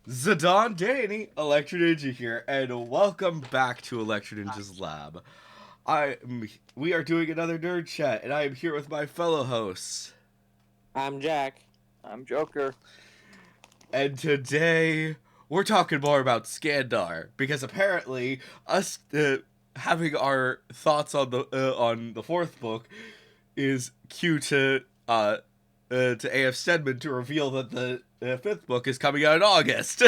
Zidane Danny, Electro Ninja here, and welcome back to Electro Ninja's Lab. We are doing another nerd chat, and I am here with my fellow hosts. I'm Jack. I'm Joker. And today we're talking more about Skandar because apparently us having our thoughts on the fourth book is cue to A.F. Stedman to reveal that the fifth book is coming out in August.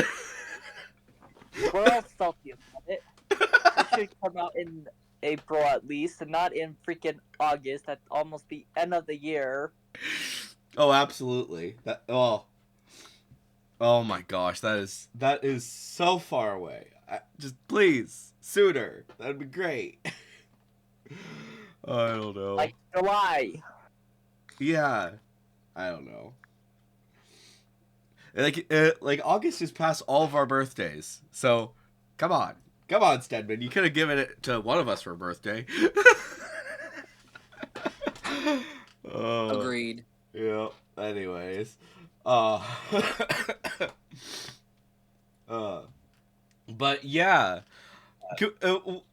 We're all salty about it. It should come out in April at least, and not in freaking August. At almost the end of the year. Oh, absolutely. Oh my gosh, that is so far away. Just please sooner. That'd be great. I don't know. Like July. Yeah, I don't know. Like August is past all of our birthdays, so come on, Stedman. You could have given it to one of us for a birthday. Agreed. Yeah. Anyways, uh, uh, but yeah,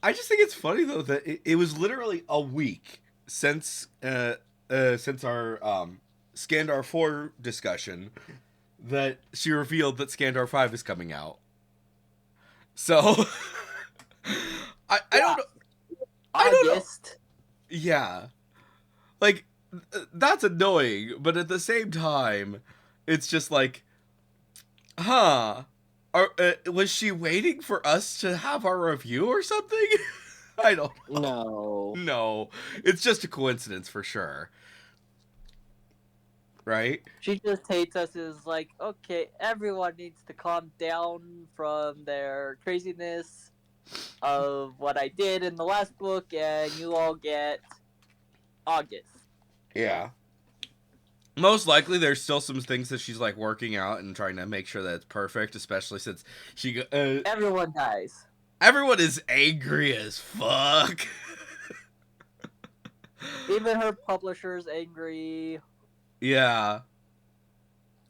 I just think it's funny though that it was literally a week since our Skandar 4 discussion that she revealed that Skandar 5 is coming out. So I don't know. I don't know. August. Yeah. Like that's annoying, but at the same time it's just like, huh, was she waiting for us to have our review or something? I don't know. No. No, it's just a coincidence for sure. Right? She just hates us. Is like, okay, everyone needs to calm down from their craziness of what I did in the last book, and you all get August. Yeah. Most likely, there's still some things that she's like working out and trying to make sure that it's perfect, especially since Everyone dies. everyone is angry as fuck. Even her publisher's angry. Yeah.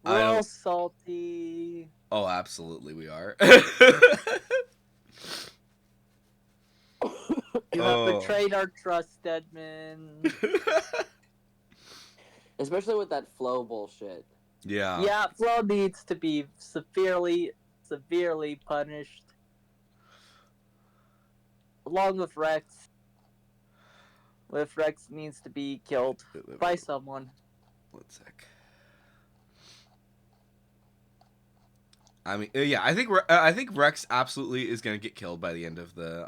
We're all salty. Oh, absolutely, we are. You have betrayed our trust, Stedman. Especially with that flow bullshit. Yeah. Yeah, Flo needs to be severely punished. Along with Rex. With Rex needs to be killed by someone. 1 sec. I mean, yeah, I think Rex absolutely is gonna get killed by the end of the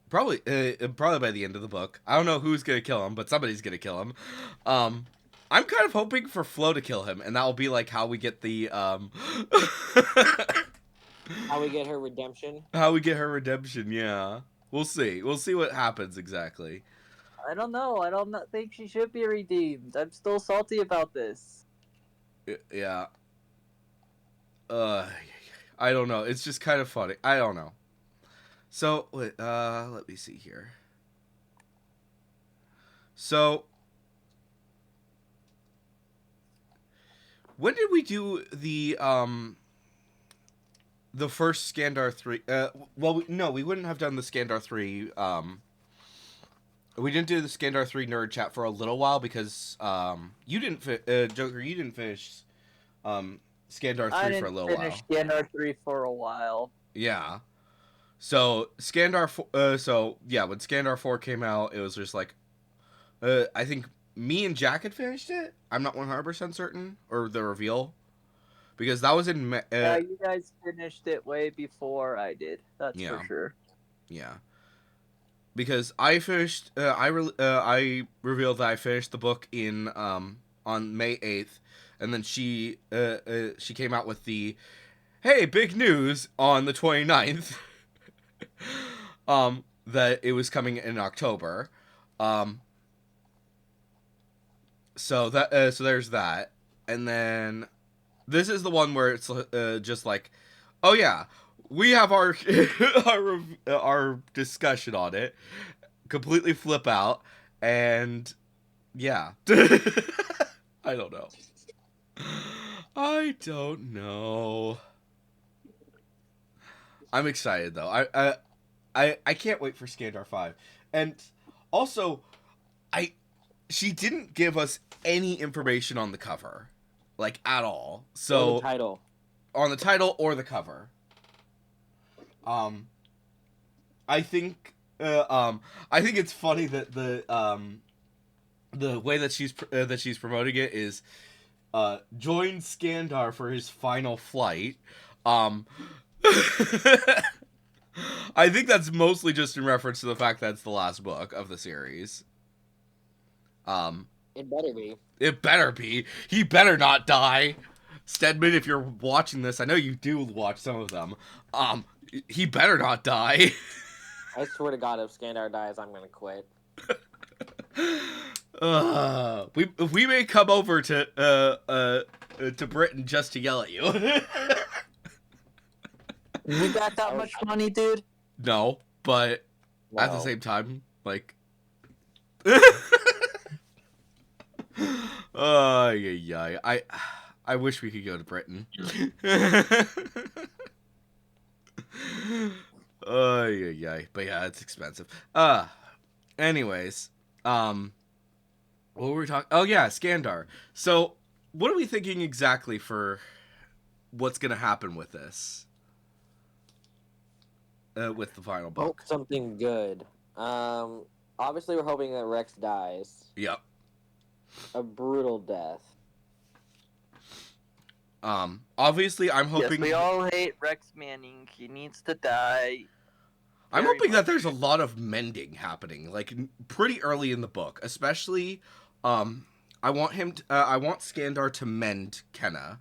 probably by the end of the book. I don't know who's gonna kill him, but somebody's gonna kill him. I'm kind of hoping for Flo to kill him, and that will be like how we get the How we get her redemption. how we get her redemption. Yeah, we'll see. We'll see what happens exactly. I don't know. I don't think she should be redeemed. I'm still salty about this. Yeah. I don't know. It's just kind of funny. I don't know. So, wait, let me see here. So, when did we do the first Skandar 3? Well, no, we wouldn't have done the Skandar 3. We didn't do the Skandar 3 nerd chat for a little while because you didn't Joker, you didn't finish Skandar 3 for a little while. I didn't finish Skandar 3 for a while. Yeah. So Skandar, when Skandar 4 came out, it was just like, I think me and Jack had finished it. I'm not 100% certain, or the reveal, because that was in. Yeah, you guys finished it way before I did. That's Yeah. for sure. Yeah. Because I finished, I revealed that I finished the book in on May 8th, and then she came out with the, hey, big news on the 29th. That it was coming in October. So there's that, and then this is the one where it's just like, oh yeah, we have our our discussion on it, completely flip out, and yeah, I don't know. I don't know. I'm excited though. I can't wait for Skandar 5. And also, I she didn't give us any information on the cover, like at all. Or the So title. on the title or the cover. I think I think it's funny that the way that she's promoting it is join Skandar for his final flight. Um I think that's mostly just in reference to the fact that it's the last book of the series. It better be. It better be. He better not die. Stedman, if you're watching this, I know you do watch some of them. He better not die. I swear to God, if Skandar dies, I'm gonna quit. We may come over to Britain just to yell at you. You got that much money, dude? No, but at the No. same time, like, yeah. I wish we could go to Britain. Yeah. But yeah, it's expensive. Anyways, what were we talking? Oh yeah, Skandar. So, what are we thinking exactly for what's gonna happen with this? With the final Hope book. something good. Obviously we're hoping that Rex dies. Yep. A brutal death. Obviously, I'm hoping. Yes, we all hate Rex Manning. He needs to die. I'm Very hoping that much. there's a lot of mending happening, like pretty early in the book, especially. I want I want Skandar to mend Kenna.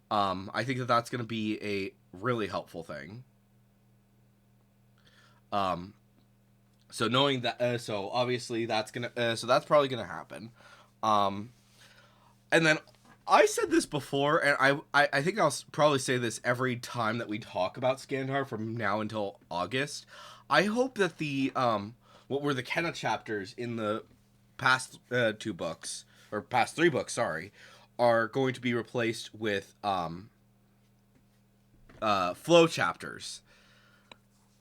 I think that that's going to be a really helpful thing. So knowing that, so obviously that's so that's probably gonna happen. And then I said this before, and I think I'll probably say this every time that we talk about Skandar from now until August. I hope that the what were the Kenna chapters in the past 2 books, or past 3 books, sorry, are going to be replaced with flow chapters,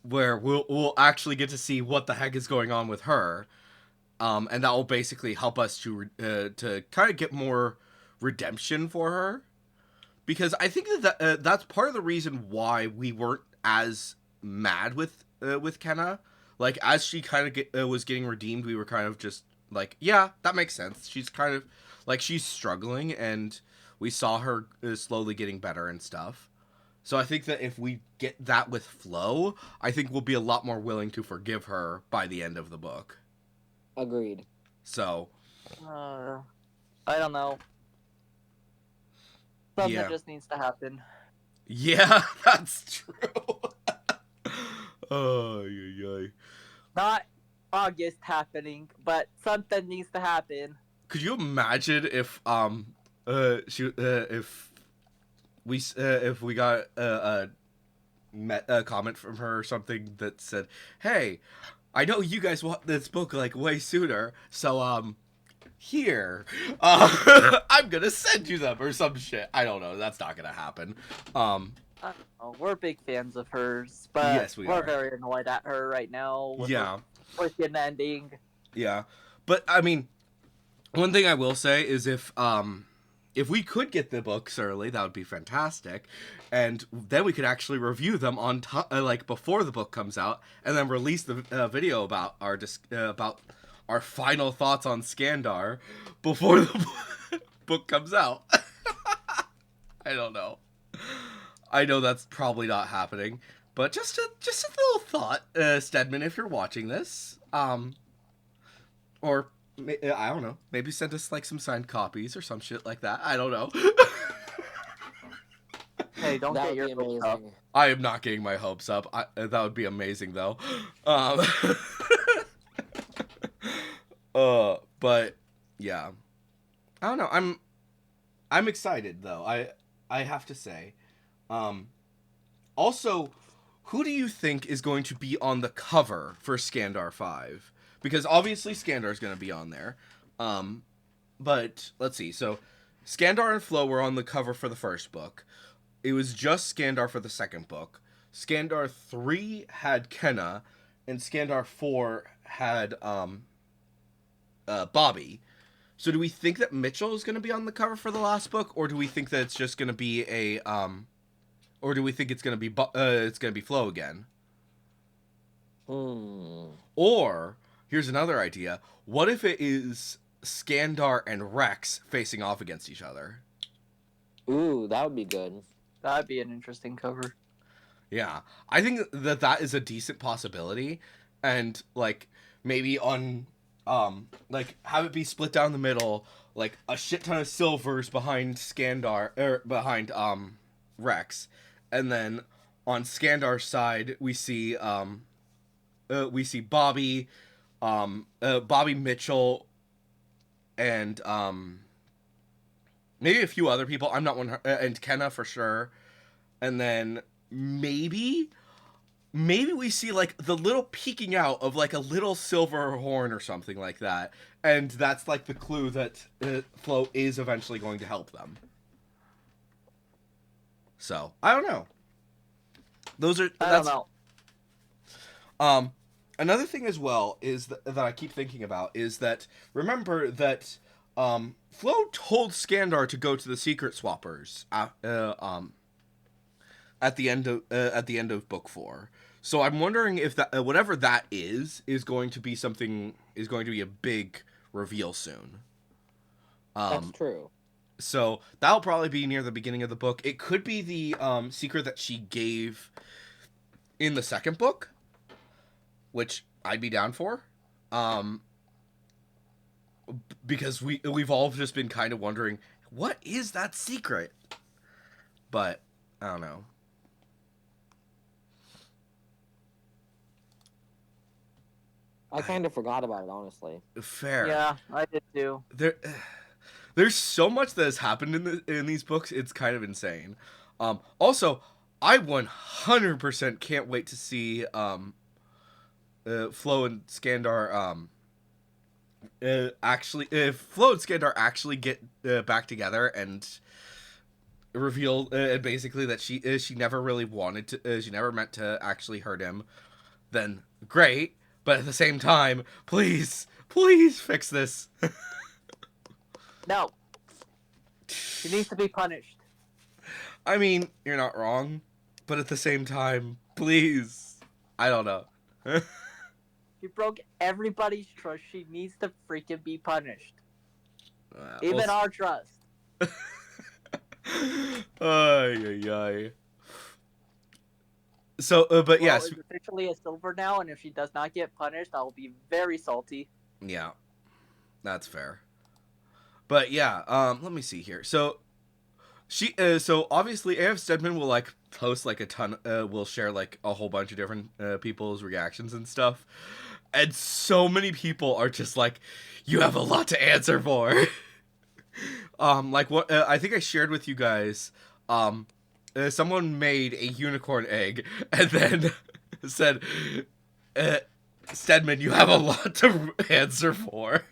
where we'll actually get to see what the heck is going on with her, and that will basically help us to kind of get more redemption for her, because I think that that's part of the reason why we weren't as mad with Kenna. Like, as she kind of was getting redeemed, we were kind of just like, yeah, that makes sense. She's kind of like, she's struggling, and we saw her slowly getting better and stuff. So I think that if we get that with Flo, I think we'll be a lot more willing to forgive her by the end of the book. Agreed. So, I don't know. Something yeah. just needs to happen. Yeah, that's true. Oh, yeah. Not August happening, but something needs to happen. Could you imagine if if we got a comment from her or something that said, "Hey, I know you guys want this book like way sooner, so here, I'm gonna send you them," or some shit. I don't know. That's not gonna happen. I don't know. We're big fans of hers, but Yes, we we're are. very annoyed at her right now with Yeah. her freaking ending. Yeah, but I mean, one thing I will say is if we could get the books early, that would be fantastic, and then we could actually review them on like before the book comes out, and then release the video about about our final thoughts on Skandar before the book comes out. I don't know. I know that's probably not happening, but just a little thought, Stedman, if you're watching this, or I don't know, maybe send us like some signed copies or some shit like that. I don't know. Hey, don't That get would your be hopes up. amazing. I am not getting my hopes up. That would be amazing though. But yeah, I don't know. I'm excited though. I have to say. Also, who do you think is going to be on the cover for Skandar 5? Because obviously Skandar is going to be on there. But let's see. So Skandar and Flo were on the cover for the first book. It was just Skandar for the second book. Skandar 3 had Kenna, and Skandar 4 had Bobby. So do we think that Mitchell is going to be on the cover for the last book, or do we think that it's just going to be a or do we think it's going to be Flo again? Or here's another idea: what if it is Skandar and Rex facing off against each other? Ooh, that would be good. That'd be an interesting cover. Yeah, I think that is a decent possibility, and like maybe on like have it be split down the middle, like a shit ton of silvers behind Skandar or behind Rex, and then on Skandar's side we see Bobby, Bobby Mitchell, and maybe a few other people. I'm not one, and Kenna for sure, and then maybe we see like the little peeking out of like a little silver horn or something like that, and that's like the clue that Flo is eventually going to help them. So I don't know. I don't know. Another thing as well is that I keep thinking about is that remember that Flo told Skandar to go to the secret swappers at the end of book 4. So I'm wondering if that whatever that is going to be a big reveal soon. That's true. So that'll probably be near the beginning of the book. It could be the secret that she gave in the second book, which I'd be down for. Because we've all just been kind of wondering what is that secret, but I don't know. I kind of forgot about it, honestly. Fair. Yeah, I did too. There's so much that has happened in these books. It's kind of insane. Also, I 100% can't wait to see Flo and Skandar actually, if Flo and Skandar actually get back together and reveal basically that she never really wanted to, she never meant to actually hurt him, then great. But at the same time, please fix this. No. She needs to be punished. I mean, you're not wrong, but at the same time, please. I don't know. She broke everybody's trust. She needs to freaking be punished. Even Well, our trust. ay. So, but Well, yes. is officially a silver now, and if she does not get punished, I will be very salty. Yeah, that's fair. But yeah, let me see here. So so obviously A.F. Stedman will like post like a ton, will share like a whole bunch of different people's reactions and stuff, and so many people are just like, you have a lot to answer for. Like what I think I shared with you guys. Someone made a unicorn egg and then said, Stedman, you have a lot to answer for.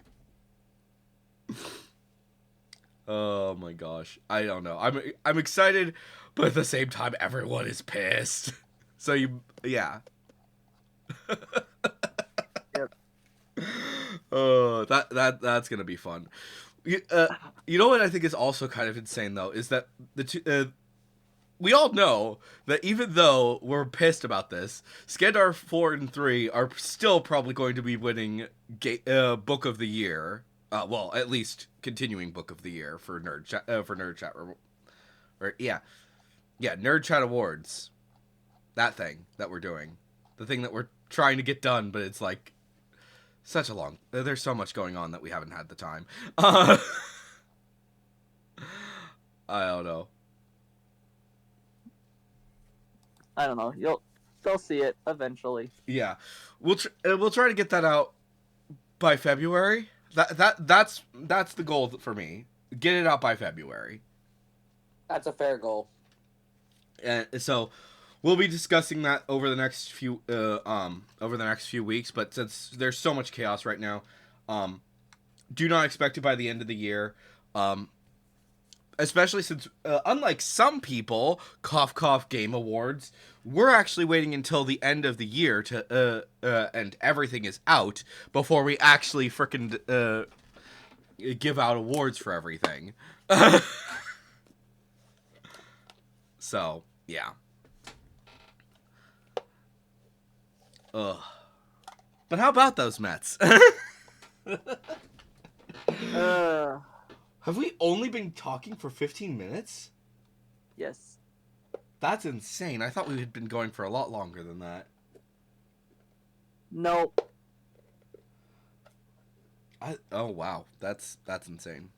Oh my gosh. I don't know. I'm excited, but at the same time everyone is pissed. So yeah. Yep. Oh, that's going to be fun. You know what I think is also kind of insane though is that the two we all know that even though we're pissed about this, Skandar 4 and 3 are still probably going to be winning Book of the Year. Well, at least continuing Book of the Year for Nerd Chat. Nerd Chat Awards. That thing that we're doing, the thing that we're trying to get done, but it's like such a long. There's so much going on that we haven't had the time. I don't know. I don't know. They'll see it eventually. Yeah, we'll try to get that out by February. That's the goal for me. Get it out by February. That's a fair goal. And so we'll be discussing that over the next few weeks. But since there's so much chaos right now, do not expect it by the end of the year. especially since, unlike some people, cough cough Game Awards, we're actually waiting until the end of the year to and everything is out before we actually frickin' give out awards for everything. So yeah. Ugh. But how about those Mets? Uh, Have we only been talking for 15 minutes? yes. That's insane. I thought we had been going for a lot longer than that. Nope. Oh wow, that's insane.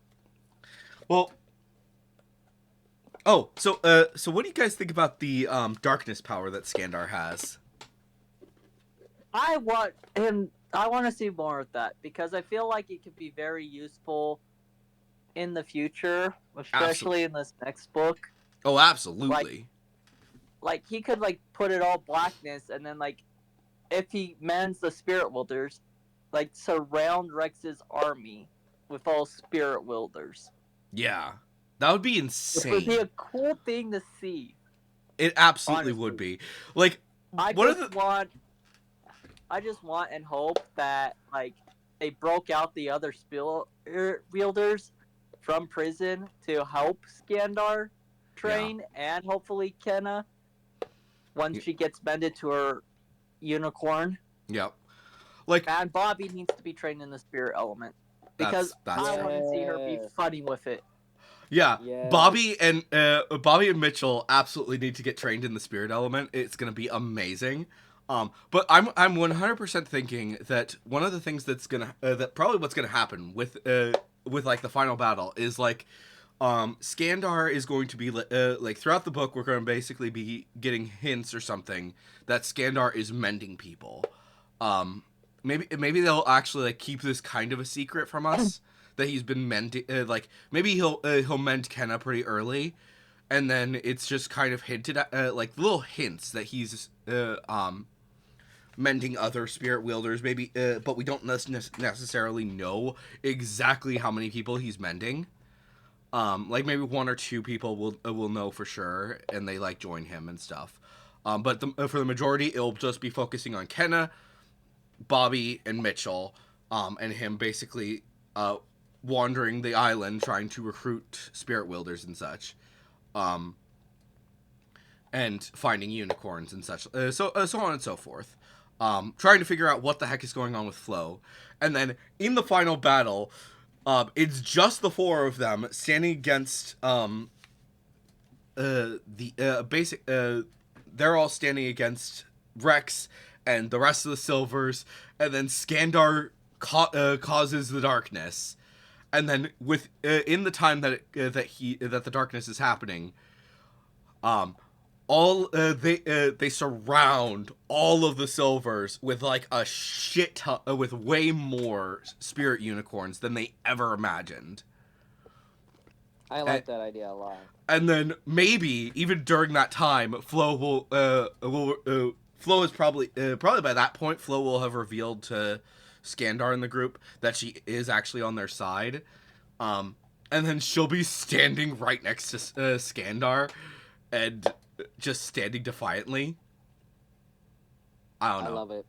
Well, so what do you guys think about the darkness power that Skandar has? I want him. I want to see more of that because I feel like it could be very useful in the future, especially in this next book. Oh, absolutely. Like he could like put it all blackness, and then like if he mans the spirit wielders, like surround Rex's army with all spirit wielders. Yeah, that would be Which would be insane. a cool thing to see. It absolutely Honestly. would be. Like, I what are just the? want and hope that like they broke out the other spirit wielders from prison to help Skandar train and hopefully Kenna once she gets bended to her unicorn. Yep. Like, And Bobby needs to be trained in the spirit element because that's I true. want to see her be funny with it. Yeah, Yes. Bobby and Mitchell absolutely need to get trained in the spirit element. It's gonna be amazing. But I'm 100% thinking that one of the things that's gonna that probably what's gonna happen with like the final battle is like Skandar is going to be like throughout the book we're going to basically be getting hints or something that Skandar is mending people. Maybe they'll actually like keep this kind of a secret from us that he's been mending. Like maybe he'll mend Kenna pretty early, and then it's just kind of hinted at like little hints that he's mending other spirit wielders. Maybe, but we don't necessarily know exactly how many people he's mending. Like maybe one or two people will know for sure, and they like join him and stuff. But for the majority, it'll just be focusing on Kenna, Bobby, and Mitchell, and him basically wandering the island trying to recruit spirit wielders and such, and finding unicorns and such, so on and so forth. Trying to figure out what the heck is going on with Flo, and then in the final battle, it's just the four of them standing against the basic. They're all standing against Rex and the rest of the Silvers, and then Skandar causes the darkness, and then with in the time that that the darkness is happening, all they surround all of the Silvers with like a shit ton, with way more spirit unicorns than they ever imagined. I like that idea a lot. And then maybe even during that time, Flo Flo is probably by that point Flo will have revealed to Skandar in the group that she is actually on their side, and then she'll be standing right next to Skandar, and just standing defiantly. I don't know. I love it.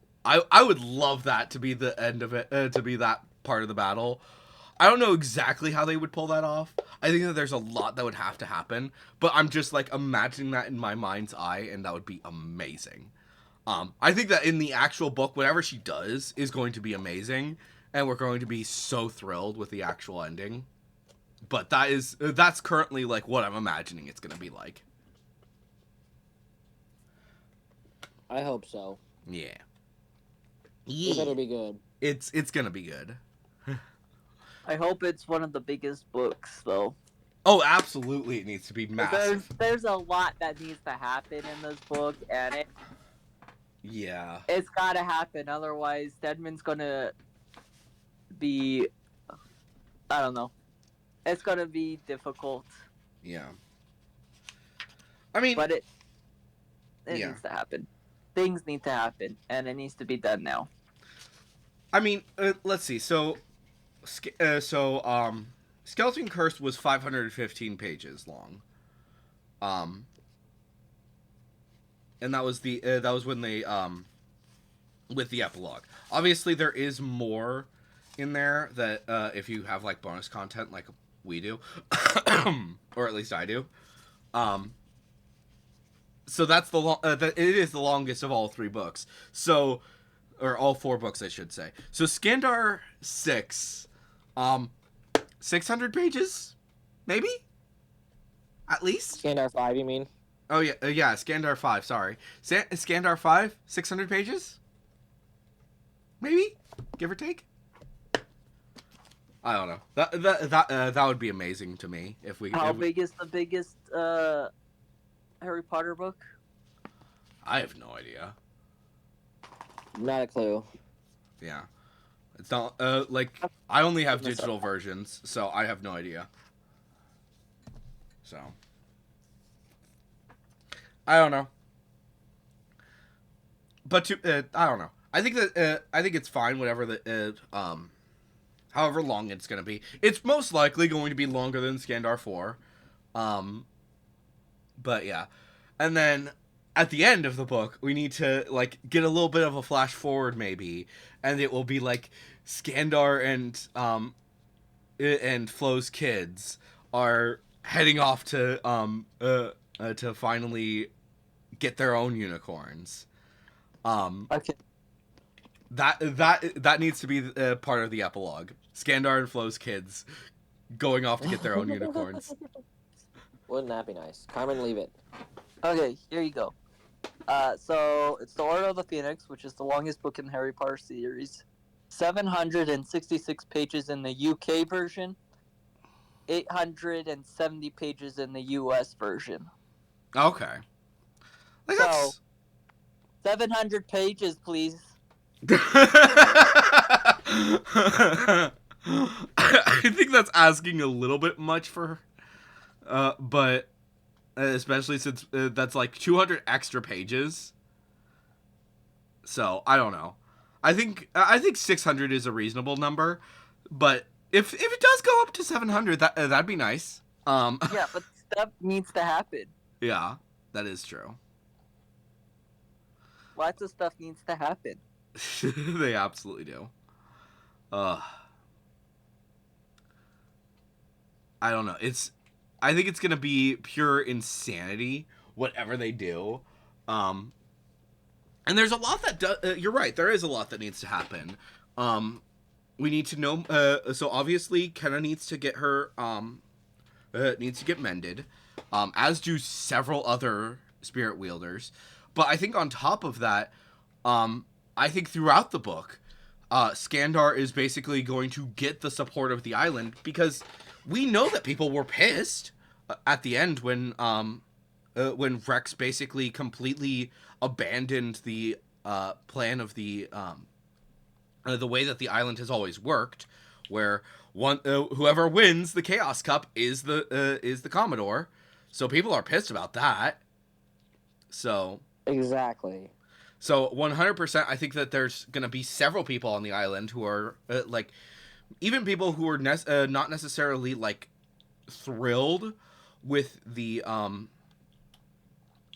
I would love that to be the end of it, to be that part of the battle. I don't know exactly how they would pull that off. I think that there's a lot that would have to happen, but I'm just like imagining that in my mind's eye, and that would be amazing. I think that in the actual book, whatever she does is going to be amazing, and we're going to be so thrilled with the actual ending. But that's currently like what I'm imagining it's gonna be like. I hope so. Yeah. It better be good. It's gonna be good. I hope it's one of the biggest books, though. Oh, absolutely, it needs to be massive. There's a lot that needs to happen in this book, and it's got to happen. Otherwise, Stedman's gonna be, I don't know, it's gonna be difficult. Yeah. I mean, but it needs to happen. Things need to happen, and it needs to be done now. I mean, let's see. So Skeleton Curse was 515 pages long. And that was when they with the epilogue. Obviously, there is more in there that if you have like bonus content, like we do, or at least I do. So that's it is the longest of all 3 books. So, or all 4 books, I should say. So Skandar 6, 600 pages, maybe, at least. Skandar 5, you mean? Oh yeah, yeah. Skandar 5. Sorry, Skandar 5, 600 pages, maybe, give or take. I don't know. That would be amazing to me if we. How big is the biggest Harry Potter book? I have no idea. Not a clue. Yeah, it's not like I only have digital versions, so I have no idea. So I don't know. But I don't know. I think that I think it's fine. Whatever however long it's gonna be, it's most likely going to be longer than Skandar 4. But yeah, and then at the end of the book, we need to like get a little bit of a flash forward, maybe, and it will be like Skandar and Flo's kids are heading off to finally get their own unicorns. Okay. That needs to be part of the epilogue. Skandar and Flo's kids going off to get their own unicorns. Wouldn't that be nice? Carmen, leave it. Okay, here you go. So it's the Order of the Phoenix, which is the longest book in the Harry Potter series. 766 pages in the UK version. 870 pages in the US version. Okay. Like So, 700 pages, please. I think that's asking a little bit much for but especially since that's like 200 extra pages. So, I don't know. I think 600 is a reasonable number, but if it does go up to 700, that'd be nice. Yeah, but stuff needs to happen. Yeah, that is true. Lots of stuff needs to happen. They absolutely do. I don't know. I think it's gonna be pure insanity, whatever they do. And there's a lot that you're right. There is a lot that needs to happen. We need to know. So obviously, Kenna needs to get her needs to get mended, as do several other spirit wielders. But I think on top of that, I think throughout the book, Skandar is basically going to get the support of the island, because we know that people were pissed at the end when Rex basically completely abandoned the plan of the way that the island has always worked, where whoever wins the Chaos Cup is the Commodore. So people are pissed about that. So Exactly. So 100%, I think that there's going to be several people on the island who are, even people who are not necessarily, thrilled with the,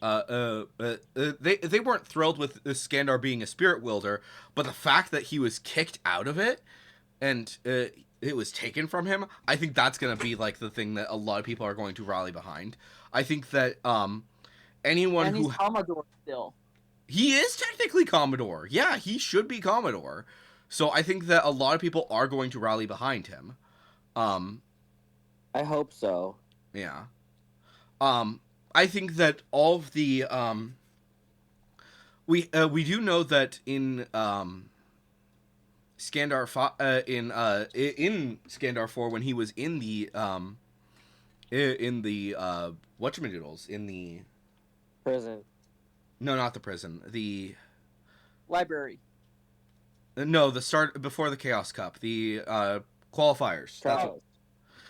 they weren't thrilled with Skandar being a spirit wielder, but the fact that he was kicked out of it, and it was taken from him, I think that's going to be, the thing that a lot of people are going to rally behind. I think that, anyone and he's who... Commodore still. He is technically Commodore. Yeah, he should be Commodore. So I think that a lot of people are going to rally behind him. I hope so. Yeah. I think that all of the we do know that in Skandar in Skandar 4, when he was in the whatchamadoodles, in the Prison. No, not the prison. The Library. No, the start before the Chaos Cup. The qualifiers.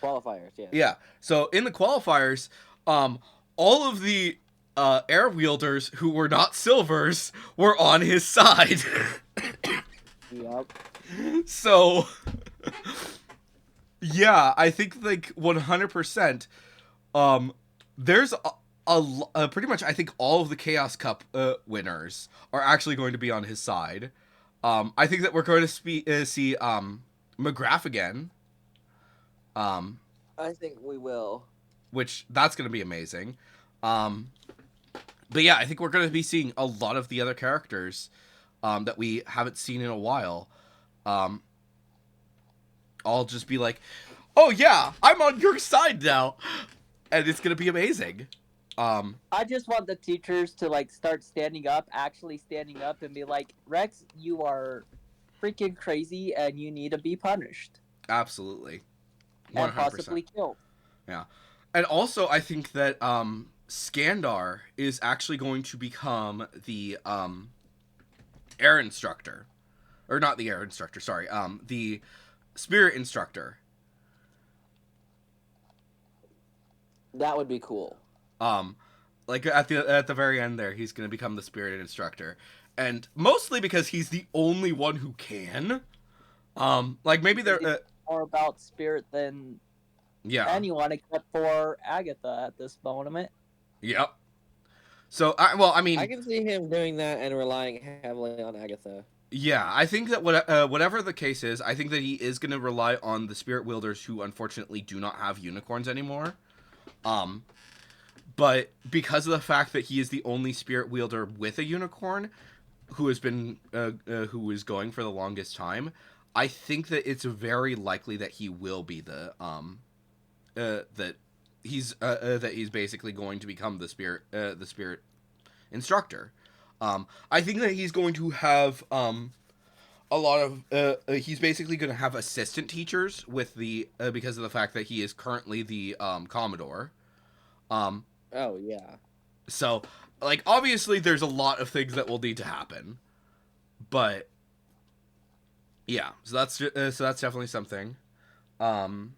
Qualifiers, yeah. Yeah. So in the qualifiers, all of the air wielders who were not silvers were on his side. Yep. So Yeah, I think like 100%. There's pretty much I think all of the Chaos Cup winners are actually going to be on his side. I think that we're going to see McGrath again. Um, I think we will. which that's going to be amazing. Um, but yeah, I think we're going to be seeing a lot of the other characters that we haven't seen in a while. Um, I'll just be like, oh yeah, I'm on your side now, and it's going to be amazing. I just want the teachers to like start standing up, actually standing up, and be like, Rex, you are freaking crazy, and you need to be punished Absolutely, and 100%. possibly killed. Yeah, and also I think that Skandar is actually going to become the air instructor, or not the air instructor. Sorry, the spirit instructor. That would be cool. Um, like at the very end there, he's going to become the spirit instructor, and mostly because he's the only one who can. Like maybe they're More about spirit than yeah, anyone except for Agatha at this moment. yep. So well, I mean, I can see him doing that and relying heavily on Agatha. yeah, I think that whatever the case is, I think that he is going to rely on the spirit wielders who unfortunately do not have unicorns anymore. Um, but because of the fact that he is the only spirit wielder with a unicorn who has been who is going for the longest time, I think that it's very likely that he will be the that he's basically going to become the spirit instructor. I think that he's going to have a lot of he's basically going to have assistant teachers with the because of the fact that he is currently the Commodore. Um, Oh yeah. so like obviously there's a lot of things that will need to happen, but yeah, so that's definitely something. Um,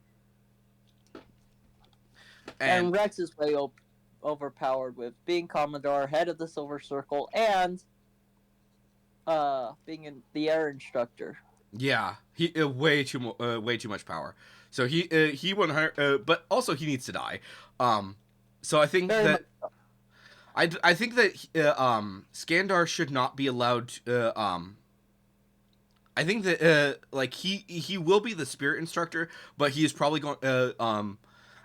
And and Rex is way overpowered with being Commodore, head of the Silver Circle, and being the air instructor. yeah, he way too much power. So he 100, but also he needs to die. So I think Very much. that I think that Skandar should not be allowed to, I think that like he will be the spirit instructor, but he is probably going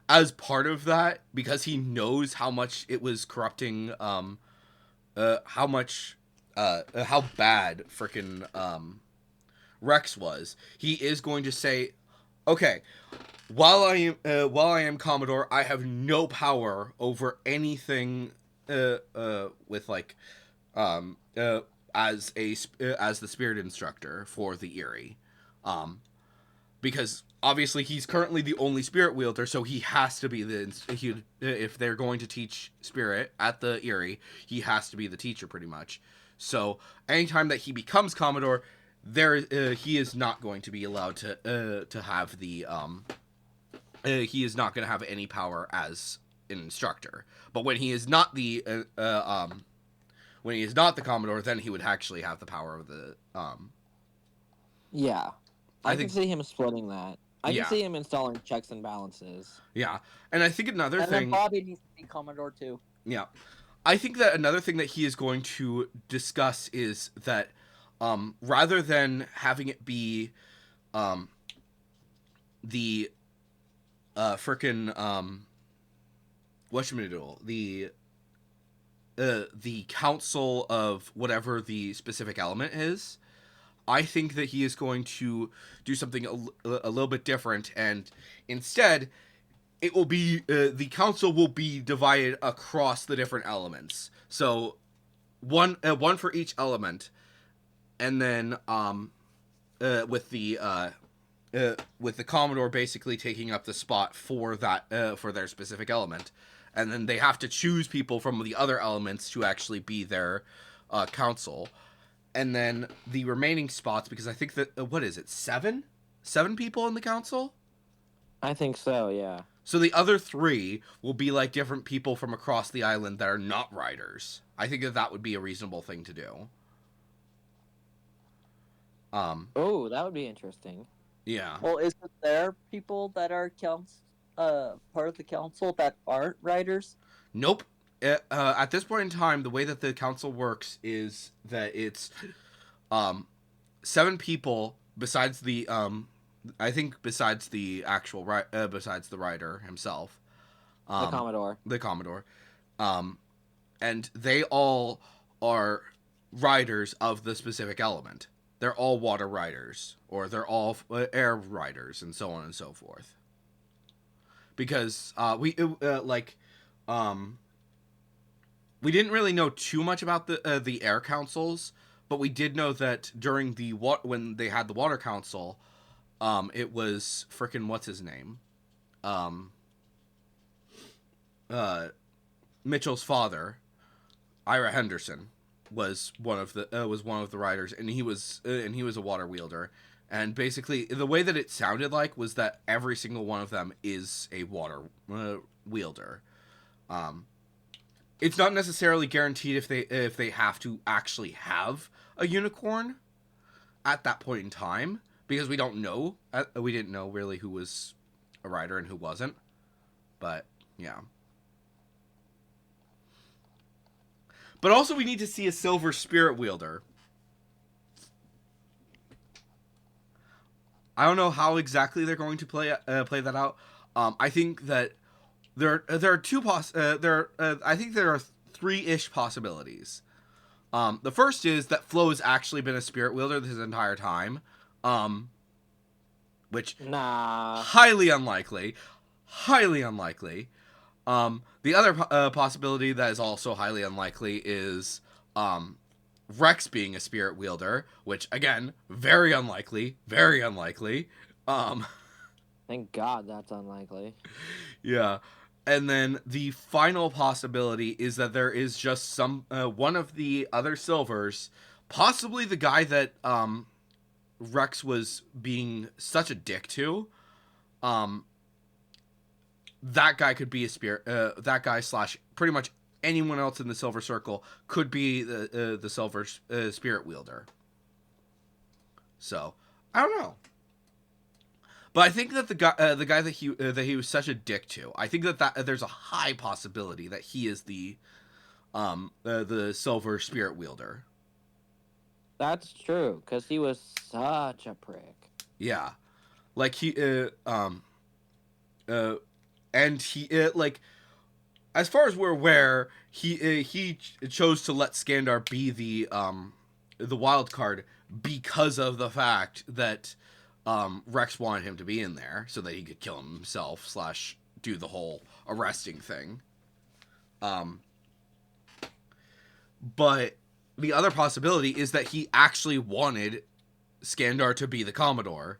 as part of that because he knows how much it was corrupting how much how bad freaking Rex was. He is going to say, okay, while I am Commodore, I have no power over anything with like um uh as the spirit instructor for the Erie. Um because obviously he's currently the only spirit wielder, so he has to be if they're going to teach spirit at the Erie, he has to be the teacher pretty much. So anytime that he becomes Commodore, he is not going to be allowed to have the he is not going to have any power as an instructor. But when he is not the when he is not the Commodore, then he would actually have the power of the Yeah. I I can think see him splitting that. I can yeah. see him installing checks and balances. Yeah. And I think another And then thing Bobby needs to be Commodore too. yeah. I think that another thing that he is going to discuss is that rather than having it be um the frickin' whatchamacallit, the council of whatever the specific element is, I think that he is going to do something a little bit different, and instead, it will be the council will be divided across the different elements. So one for each element, and then with the Commodore basically taking up the spot for that for their specific element, and then they have to choose people from the other elements to actually be their council, and then the remaining spots, because I think that what is it, seven people in the council. I think so, yeah. So the other three will be like different people from across the island that are not riders. I think that that would be a reasonable thing to do. Oh, that would be interesting. Yeah. Well, isn't there people that are part of the council that aren't writers? Nope. At this point in time, the way that the council works is that it's um, 7 people besides the I think besides the actual besides the writer himself, The Commodore. the Commodore, um, and they all are riders of the specific element. They're all water riders, or they're all air riders, and so on and so forth. Because um, we didn't really know too much about the air councils, but we did know that during when they had the water council, it was frickin' what's his name, um, uh, Mitchell's father, Ira Henderson, was one of the riders, and he was a water wielder. And basically, the way that it sounded like was that every single one of them is a water wielder. Um, it's not necessarily guaranteed if they have to actually have a unicorn at that point in time, because we don't know. We didn't know really who was a rider and who wasn't. But yeah. But also, we need to see a silver spirit wielder. I don't know how exactly they're going to play that out. I think that there are I think there are 3-ish possibilities. The first is that Flo has actually been a spirit wielder this entire time, which Nah. highly unlikely, highly unlikely. The other possibility that is also highly unlikely is Rex being a spirit wielder, which again, very unlikely, very unlikely. Thank God that's unlikely. Yeah. And then the final possibility is that there is just some one of the other silvers, possibly the guy that Rex was being such a dick to. That guy could be a spirit. That guy / pretty much anyone else in the Silver Circle could be the Silver Spirit wielder. So I don't know. But I think that the guy that he was such a dick to, I think that there's a high possibility that he is the silver spirit wielder. That's true, because he was such a prick. Yeah, like and he like, as far as we're aware, he chose to let Skandar be the wild card because of the fact that Rex wanted him to be in there so that he could kill himself / do the whole arresting thing. But the other possibility is that he actually wanted Skandar to be the Commodore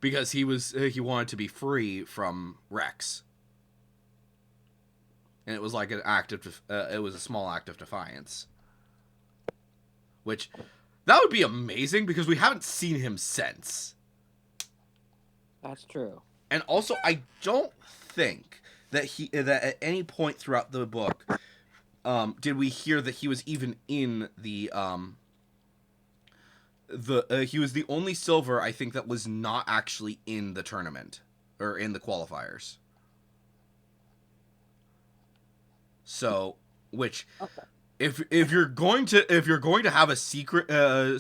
because he wanted to be free from Rex. And it was like an act of it was a small act of defiance. Which that would be amazing because we haven't seen him since. That's true. And also, I don't think that that at any point throughout the book did we hear that he was even in the he was the only silver, I think, that was not actually in the tournament or in the qualifiers. So, which Okay. if you're going to have a secret a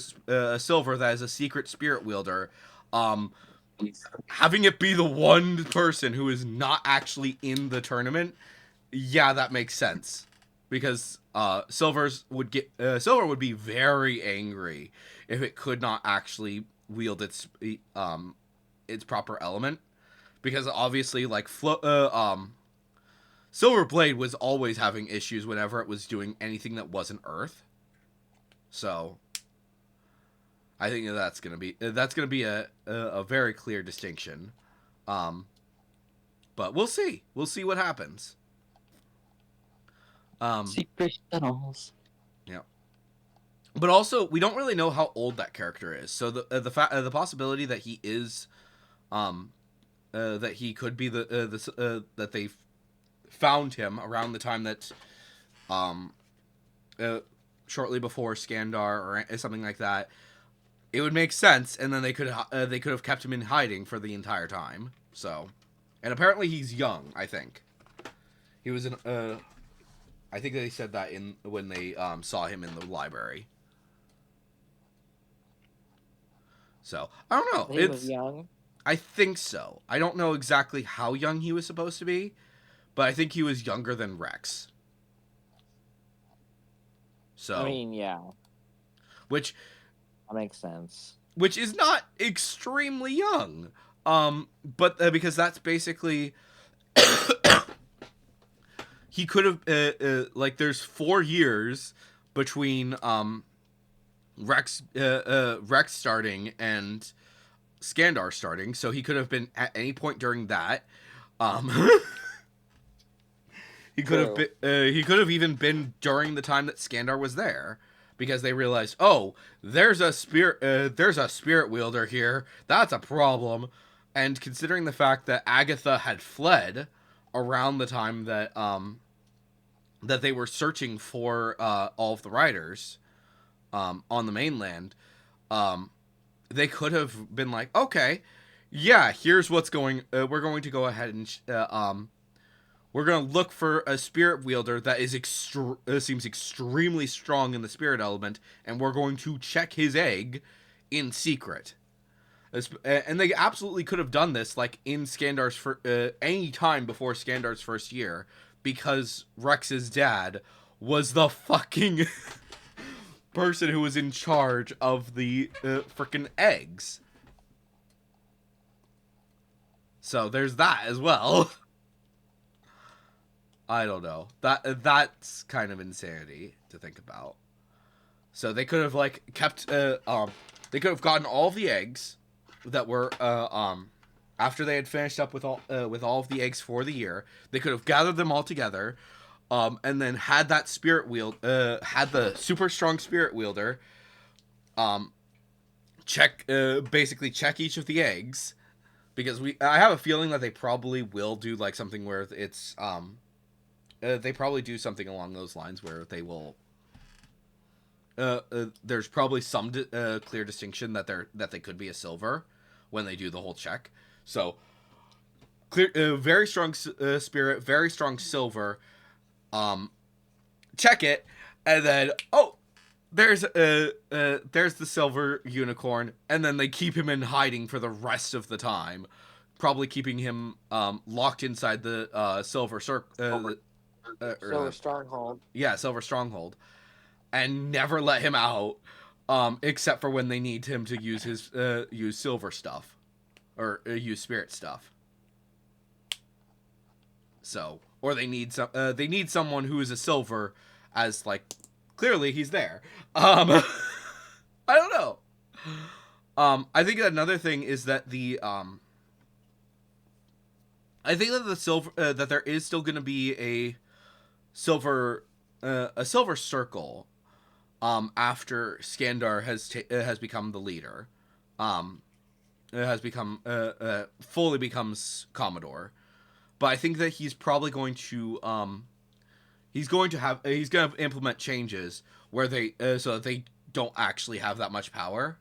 silver that is a secret spirit wielder, having it be the one person who is not actually in the tournament, yeah, that makes sense. Because silver would be very angry if it could not actually wield its proper element, because obviously, like Silver Blade was always having issues whenever it was doing anything that wasn't Earth. So I think that's gonna be a very clear distinction. But we'll see what happens. Secret tunnels. Yeah. But also, we don't really know how old that character is. So the possibility that he is, that he could be that they found him around the time that, shortly before Skandar or something like that. it would make sense, and then they could have kept him in hiding for the entire time. So, and apparently he's young. I think he was in. I think they said that in when they saw him in the library. So I don't know. He was young. I think so. I don't know exactly how young he was supposed to be, but I think he was younger than Rex. So I mean, yeah, which that makes sense. which is not extremely young. But because that's basically he could have like there's 4 years between Rex starting and Skandar starting, so he could have been at any point during that. He could have been, he could have even been during the time that Skandar was there, because they realized, oh, there's a spirit wielder here. That's a problem. And considering the fact that Agatha had fled around the time that that they were searching for all of the riders on the mainland, they could have been like, okay, yeah, here's what's going. We're going to go ahead and we're going to look for a spirit wielder that is seems extremely strong in the spirit element, and we're going to check his egg in secret. And they absolutely could have done this, like, in Skandar's any time before Skandar's first year, because Rex's dad was the fucking person who was in charge of the freaking eggs. So there's that as well. I don't know. That's kind of insanity to think about. So they could have like kept they could have gotten all of the eggs that were after they had finished up with all of the eggs for the year. They could have gathered them all together, and then had that had the super strong spirit wielder basically check each of the eggs, because I have a feeling that they probably will do like something where it's they probably do something along those lines where they will there's probably some clear distinction that they could be a silver when they do the whole check. So clear, very strong spirit, very strong silver. Check it, and then there's the silver unicorn, and then they keep him in hiding for the rest of the time, probably keeping him locked inside the silver circle. Silver Stronghold. Yeah, Silver Stronghold, and never let him out, except for when they need him to use his use silver stuff, or use spirit stuff. So, or they need someone who is a silver, as like clearly he's there. I don't know. I think another thing is that I think that the silver that there is still going to be a silver circle after Skandar has become the leader, has become fully becomes Commodore. But I think that he's probably going to he's going to implement changes where they so that they don't actually have that much power.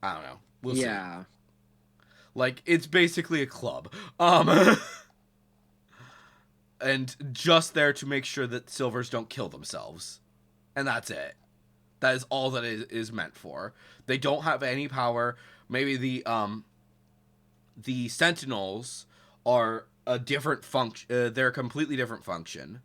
I don't know. We'll see. Like, it's basically a club. And just there to make sure that silvers don't kill themselves. And that's it. That is all that it is meant for. They don't have any power. Maybe the Sentinels are a different function. They're a completely different function.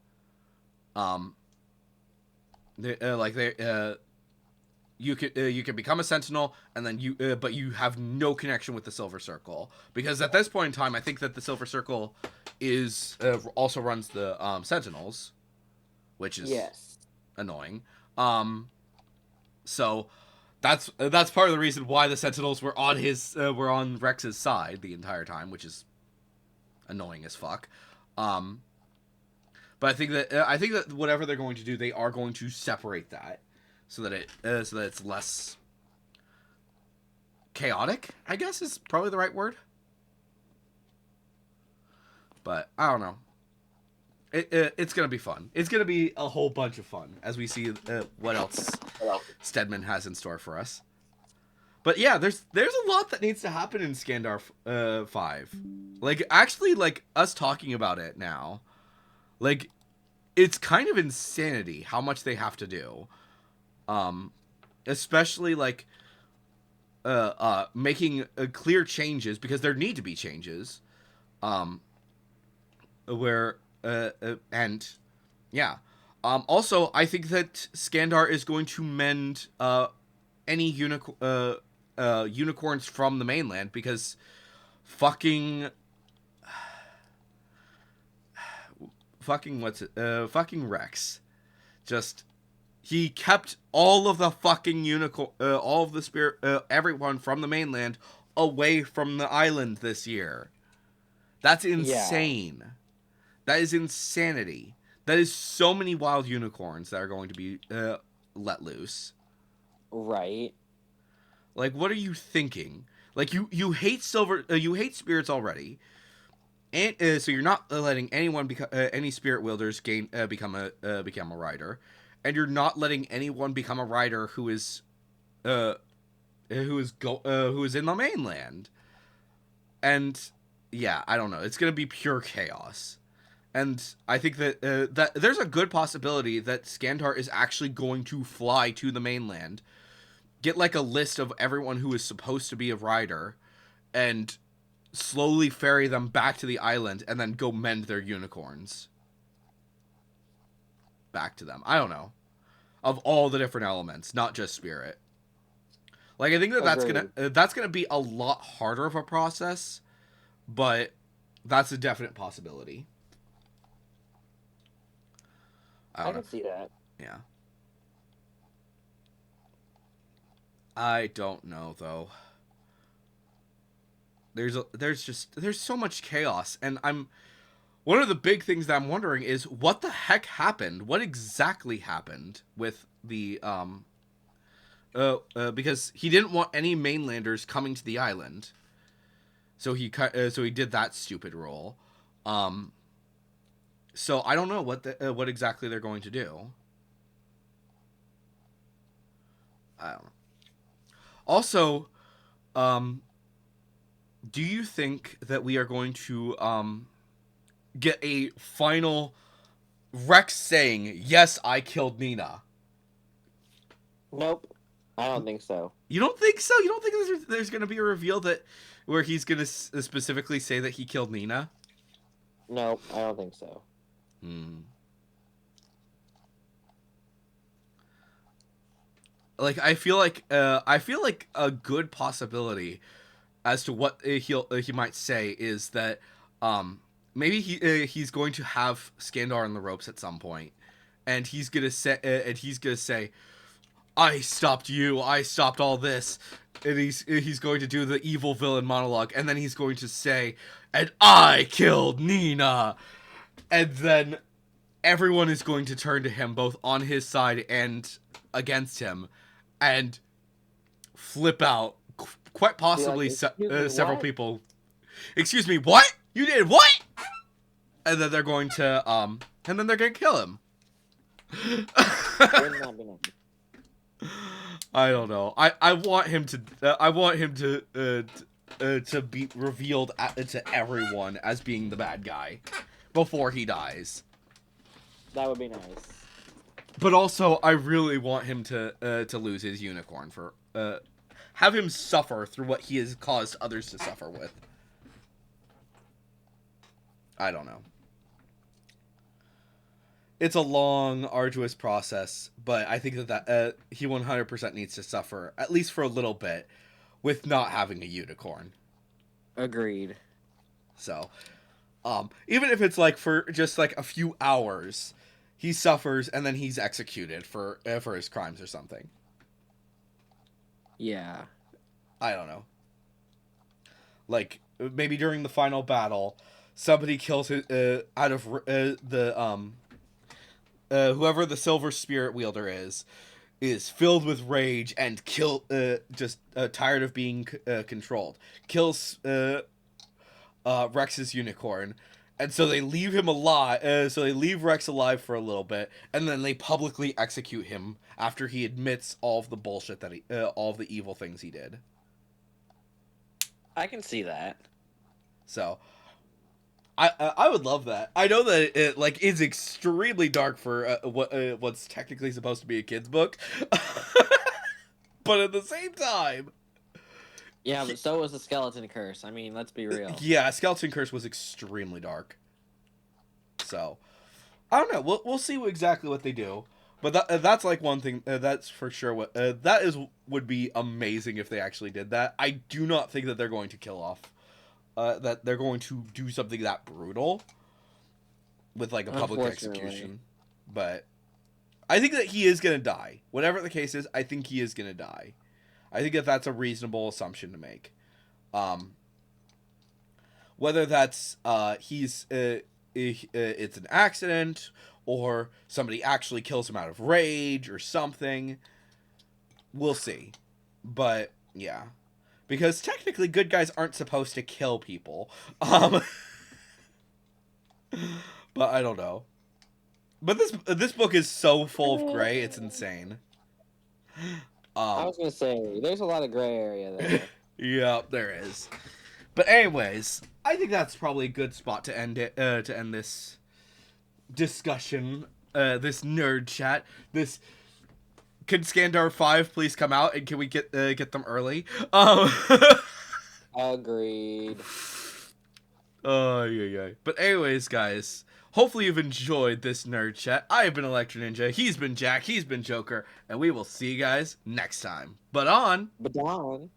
You can become a Sentinel, and then but you have no connection with the Silver Circle, because at this point in time, I think that the Silver Circle is also runs the Sentinels, which is annoying. So that's part of the reason why the Sentinels were on Rex's side the entire time, which is annoying as fuck. But I think that whatever they're going to do, they are going to separate that, so that it's less chaotic, I guess is probably the right word. But I don't know. It's gonna be fun. It's gonna be a whole bunch of fun as we see what else Stedman has in store for us. But yeah, there's a lot that needs to happen in Skandar 5. Like actually like us talking about it now. Like it's kind of insanity how much they have to do. Um especially like making clear changes because there need to be changes. Um where and yeah. Also, I think that Skandar is going to mend any unicorns from the mainland because fucking fucking Rex just he kept all of the fucking all of the spirit everyone from the mainland away from the island this year. That's Yeah. insane. That is insanity. That is so many wild unicorns that are going to be let loose. Right. Like, what are you thinking? Like, you hate you hate spirits already, and so you're not letting anyone any spirit wielders become a rider, and you're not letting anyone become a rider uh who is in the mainland, and yeah, I don't know. It's gonna be pure chaos. And I think that there's a good possibility that Skandar is actually going to fly to the mainland, get like a list of everyone who is supposed to be a rider, and slowly ferry them back to the island, and then go mend their unicorns back to them. I don't know, of all the different elements, not just spirit. Like I think that Agreed. that's gonna be a lot harder of a process, but that's a definite possibility. I I don't know. can see that. Yeah. I don't know though. There's so much chaos, and I'm one of the big things that I'm wondering is what the heck happened? What exactly happened with the because he didn't want any mainlanders coming to the island, so he did that stupid rule. Um, so I don't know what exactly they're going to do. I don't know. Also, um, do you think that we are going to get a final Rex saying, "Yes, I killed Nina"? Nope. I don't think so. You don't think so? You don't think there's going to be a reveal that where he's going to specifically say that he killed Nina? Nope. I don't think so. Hmm. Like I feel like a good possibility as to what he might say is that maybe he's going to have Skandar on the ropes at some point, and he's gonna say, "I stopped you. I stopped all this." And he's going to do the evil villain monologue, and then he's going to say, "And I killed Nina." And then everyone is going to turn to him, both on his side and against him, and flip out. Quite Be like, possibly excuse me, several what? people. Excuse me, what? You did what? And then they're going to and then they're going to kill him. Wouldn't that be nice? I don't know. I want him to. I want him to be revealed to everyone as being the bad guy before he dies. That would be nice. But also, I really want him to lose his unicorn for have him suffer through what he has caused others to suffer with. I don't know. It's a long, arduous process, but I think that he 100% needs to suffer at least for a little bit with not having a unicorn. Agreed. So, even if it's like for just like a few hours, he suffers and then he's executed for his crimes or something. Yeah. I don't know. Like maybe during the final battle, somebody kills his out of the whoever the silver spirit wielder is filled with rage and just tired of being controlled. Kills Rex's unicorn, And so they leave him alive. So they leave Rex alive for a little bit, and then they publicly execute him after he admits all of the bullshit that all of the evil things he did. I can see that. So, I would love that. I know that it like is extremely dark for what's technically supposed to be a kid's book, but at the same time, Yeah, but so was the Skeleton Curse. I mean, let's be real. yeah, Skeleton Curse was extremely dark. So, I don't know. We'll see exactly what they do. But that's like one thing. That's for sure. What would be amazing if they actually did that. I do not think that they're going to kill off. That they're going to do something that brutal with like a public execution. But I think that he is gonna die. Whatever the case is, I think he is gonna die. I think that that's a reasonable assumption to make. Whether that's it's an accident or somebody actually kills him out of rage or something, we'll see. But yeah, because technically good guys aren't supposed to kill people. But I don't know. But this book is so full of gray, it's insane. I was gonna say, there's a lot of gray area there. Yeah, there is. But anyways, I think that's probably a good spot to end it. To end this discussion, this nerd chat. This can Skandar 5 please come out, and can we get them early? Agreed. Yeah. But anyways, guys, hopefully you've enjoyed this nerd chat. I have been Electro Ninja. He's been Jack. He's been Joker, and we will see you guys next time. But on. But on.